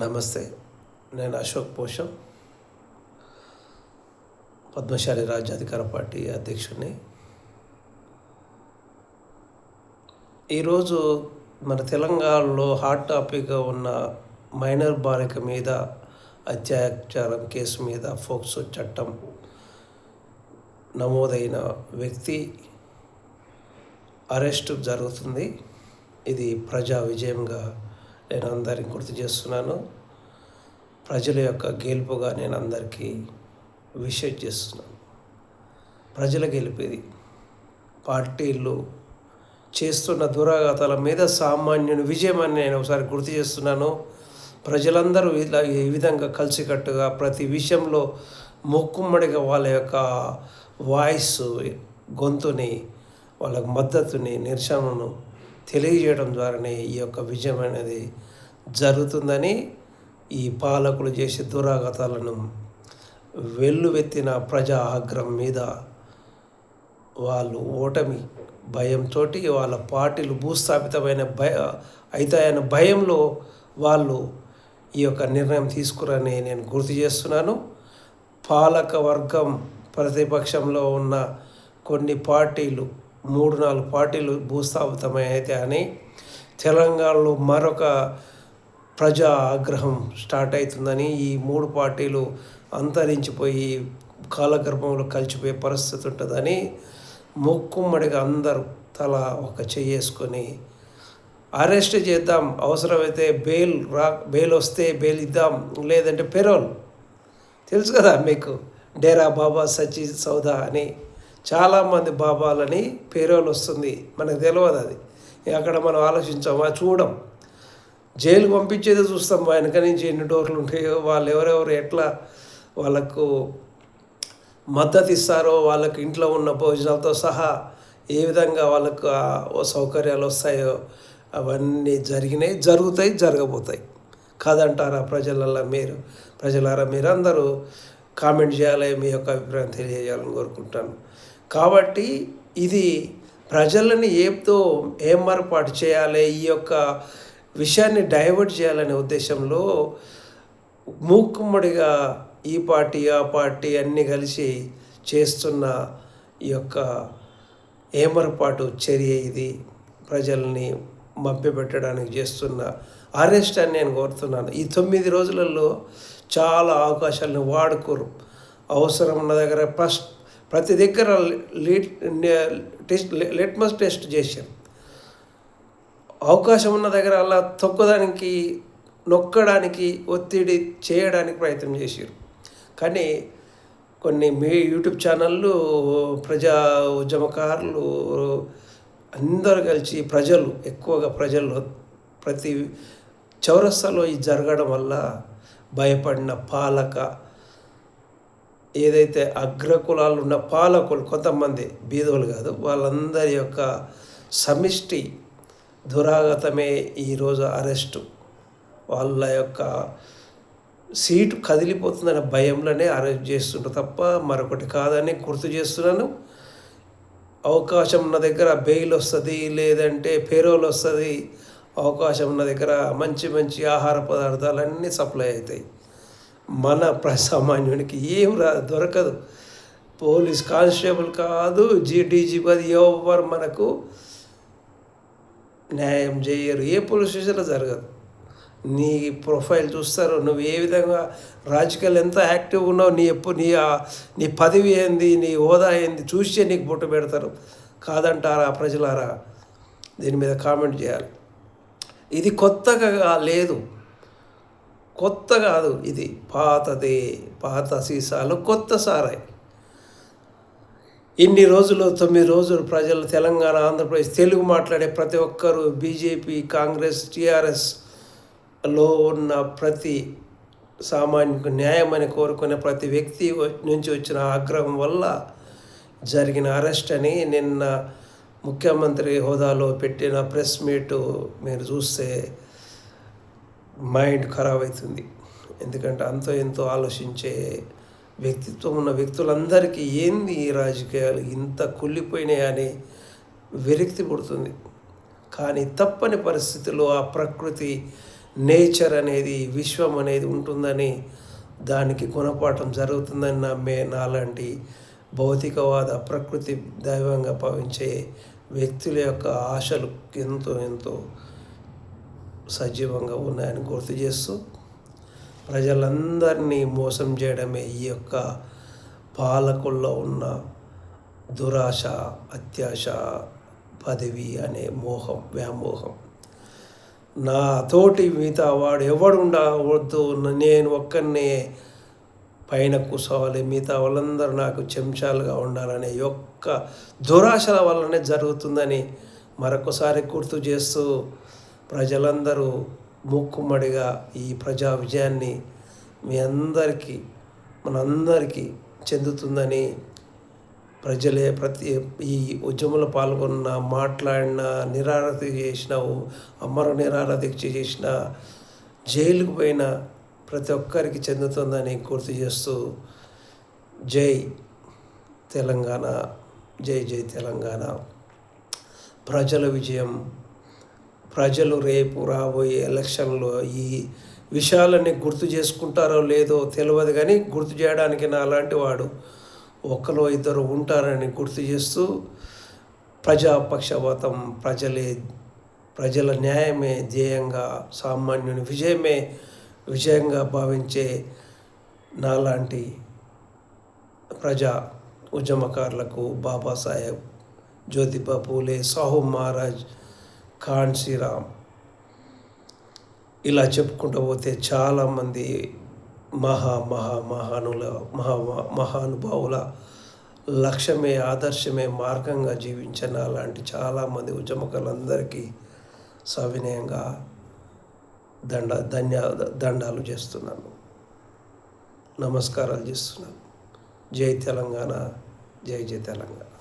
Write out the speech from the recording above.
నమస్తే. నేను అశోక్ పోషం, పద్మశాలి రాజ్యాధికార పార్టీ అధ్యక్షుడిని. ఈరోజు మన తెలంగాణలో హాట్ టాపిక్గా ఉన్న మైనర్ బాలిక మీద అత్యాచారం కేసు మీద ఫోక్సో చట్టం నమోదైన వ్యక్తి అరెస్టు జరుగుతుంది. ఇది ప్రజా విజయంగా నేను అందరికీ గుర్తు చేస్తున్నాను. ప్రజల యొక్క గెలుపుగా నేను అందరికీ విషయం చేస్తున్నాను. ప్రజల గెలిపేది. పార్టీలు చేస్తున్న దురాఘాతాల మీద సామాన్యుని విజయం అని నేను ఒకసారి గుర్తు చేస్తున్నాను. ప్రజలందరూ ఈ విధంగా కలిసికట్టుగా ప్రతి విషయంలో మొక్కుమ్మడిగా వాళ్ళ యొక్క వాయిస్ గొంతుని, వాళ్ళ మద్దతుని, నిరసనను తెలియజేయడం ద్వారానే ఈ యొక్క విజయం అనేది జరుగుతుందని, ఈ పాలకులు చేసే దురాఘాతాలను వెల్లువెత్తిన ప్రజా ఆగ్రహం మీద వాళ్ళు ఓటమి భయంతో వాళ్ళ పార్టీలు భూస్థాపితమైన అవుతాయన్న భయంలో వాళ్ళు ఈ యొక్క నిర్ణయం తీసుకురని నేను గుర్తు చేస్తున్నాను. పాలక వర్గం ప్రతిపక్షంలో ఉన్న కొన్ని పార్టీలు 3-4 పార్టీలు భూస్థాపితమైతే అని తెలంగాణలో మరొక ప్రజా ఆగ్రహం స్టార్ట్ అవుతుందని, ఈ 3 పార్టీలు అంతరించిపోయి కాలగర్భంలో కలిసిపోయే పరిస్థితి ఉంటుందని మొక్కుమ్మడిగా అందరూ తల ఒక చేసుకొని అరెస్ట్ చేద్దాం, అవసరమైతే బెయిల్ వస్తే బెయిల్ ఇద్దాం, లేదంటే పెరోల్. తెలుసు కదా మీకు, డేరా బాబా సచి సౌదా అని చాలామంది బాబాలని పెరోల్ వస్తుంది. మనకు తెలియదు అది. అక్కడ మనం ఆలోచించాం, చూడం. జైలు పంపించేది చూస్తాం. వెనక నుంచి ఎన్ని డోర్లు ఉంటాయో, వాళ్ళు ఎవరెవరు ఎట్లా వాళ్ళకు మద్దతు ఇస్తారో, వాళ్ళకు ఇంట్లో ఉన్న భోజనాలతో సహా ఏ విధంగా వాళ్ళకు సౌకర్యాలు వస్తాయో అవన్నీ జరిగినాయి, జరుగుతాయి, జరగబోతాయి. కాదంటారా ప్రజలారా మీరు అందరూ కామెంట్ చేయాలి, మీ యొక్క అభిప్రాయం తెలియజేయాలని కోరుకుంటాను. కాబట్టి ఇది ప్రజలని ఏమరపాటు చేయాలి, ఈ యొక్క విషయాన్ని డైవర్ట్ చేయాలనే ఉద్దేశంలో మూకుమ్మడిగా ఈ పార్టీ ఆ పార్టీ అన్నీ కలిసి చేస్తున్న ఈ యొక్క ఏమరపాటు చర్య ఇది. ప్రజల్ని మభ్యపెట్టడానికి చేస్తున్న అరెస్ట్ అని నేను కోరుతున్నాను. ఈ 9 రోజులలో చాలా అవకాశాలను వాడుకోరు. అవసరం ఉన్న దగ్గర ప్రతి దగ్గర లిట్మస్ టెస్ట్ చేశారు. అవకాశం ఉన్న దగ్గర అలా నొక్కడానికి ఒత్తిడి చేయడానికి ప్రయత్నం చేశారు. కానీ కొన్ని యూట్యూబ్ ఛానళ్ళు, ప్రజా ఉద్యమకారులు అందరూ కలిసి ఎక్కువగా ప్రజలు ప్రతి చౌరస్తాలో ఇది జరగడం వల్ల భయపడిన ఏదైతే అగ్రకులాలు ఉన్న పాలకులు, కొంతమంది బీదోలు కాదు, వాళ్ళందరి యొక్క సమిష్టి దురాగతమే ఈరోజు అరెస్టు. వాళ్ళ యొక్క సీటు కదిలిపోతుందనే భయంలోనే అరెస్ట్ చేస్తుంటారు తప్ప మరొకటి కాదని గుర్తు చేస్తున్నాను. అవకాశం ఉన్న దగ్గర బెయిల్ వస్తుంది, లేదంటే పెరోల్ వస్తుంది. అవకాశం ఉన్న దగ్గర మంచి మంచి ఆహార పదార్థాలన్నీ సప్లై అవుతాయి. మన ప్రజామాన్యునికి ఏం దొరకదు. పోలీస్ కానిస్టేబుల్ కాదు, డీజీపీ ఎవరు మనకు న్యాయం చేయరు. ఏ పోలీస్ స్టేషన్లో జరగదు. నీ ప్రొఫైల్ చూస్తారు, నువ్వు ఏ విధంగా రాజకీయాలు ఎంత యాక్టివ్గా ఉన్నావు, నీ పదవి ఏంది, నీ హోదా ఏంది చూసే నీకు బొట్టు పెడతారు. కాదంటారా ప్రజలారా? దీని మీద కామెంట్ చేయాలి. ఇది కొత్తగా లేదు, కొత్త కాదు, ఇది పాత సీసాలు కొత్త సారాయి. ఇన్ని రోజులు 9 రోజులు ప్రజలు తెలంగాణ, ఆంధ్రప్రదేశ్ తెలుగు మాట్లాడే ప్రతి ఒక్కరూ బీజేపీ, కాంగ్రెస్, టీఆర్ఎస్లో ఉన్న ప్రతి సామాన్యుకు న్యాయం అని కోరుకునే ప్రతి వ్యక్తి నుంచి వచ్చిన ఆగ్రహం వల్ల జరిగిన అరెస్ట్ అని నిన్న ముఖ్యమంత్రి హోదాలో పెట్టిన ప్రెస్ మీటు మీరు చూస్తే మైండ్ ఖరాబ్ అవుతుంది. ఎందుకంటే అంతో ఎంతో ఆలోచించే వ్యక్తిత్వం ఉన్న వ్యక్తులందరికీ ఏంది ఈ రాజకీయాలు ఇంత కుళ్ళిపోయినాయని విరక్తి పుడుతుంది. కానీ తప్పని పరిస్థితుల్లో ఆ ప్రకృతి నేచర్ అనేది, విశ్వం అనేది ఉంటుందని, దానికి గుణపాఠం జరుగుతుందని నమ్మే నాలాంటి భౌతికవాద, ప్రకృతి దైవంగా భావించే వ్యక్తుల యొక్క ఆశలు ఎంతో ఎంతో సజీవంగా ఉన్నాయని గుర్తు చేస్తూ, ప్రజలందరినీ మోసం చేయడమే ఈ యొక్క పాలకుల్లో ఉన్న దురాశ, అత్యాశ, పదవి అనే మోహం, వ్యామోహం. నా తోటి మిగతా వాడు ఎవడు ఉండవద్దు, నేను ఒక్కరినే పైన కూర్చోవాలి, మిగతా వాళ్ళందరూ నాకు చెంచాలుగా ఉండాలనే యొక్క దురాశల వల్లనే జరుగుతుందని మరొకసారి గుర్తు చేస్తూ, ప్రజలందరూ మూకుమ్మడిగా ఈ ప్రజా విజయాన్ని మీ అందరికీ, మనందరికీ చెందుతుందని, ప్రజలే ప్రతి ఈ ఉద్యమంలో పాల్గొన్న, మాట్లాడిన, నిరారదీక్ష చేసిన, అమర నిరారదీక్ష చేసిన, జైలుకు పోయిన ప్రతి ఒక్కరికి చెందుతుందని గుర్తు చేస్తూ, జై తెలంగాణ, జై జై తెలంగాణ. ప్రజల విజయం. ప్రజలు రేపు రాబోయే ఎలక్షన్లో ఈ విషయాలన్నీ గుర్తు చేసుకుంటారో లేదో తెలియదు, కానీ గుర్తు చేయడానికి నాలాంటి వాడు ఒకరు ఇద్దరు ఉంటారని గుర్తు చేస్తూ, ప్రజాపక్షపాతం, ప్రజల న్యాయమే ధ్యేయంగా, సామాన్యుని విజయంగా భావించే నాలాంటి ప్రజా ఉద్యమకారులకు బాబాసాహెబ్, జ్యోతిబా పూలే, సాహు మహారాజ్, కాన్సీరామ్, ఇలా చెప్పుకుంటూ పోతే చాలామంది మహానుభావుల లక్ష్యమే, ఆదర్శమే మార్గంగా జీవించిన అలాంటి చాలామంది ఉద్యమకారులందరికీ సవినయంగా దండాలు చేస్తున్నాను, నమస్కారాలు చేస్తున్నాను. జై తెలంగాణ, జై జై తెలంగాణ.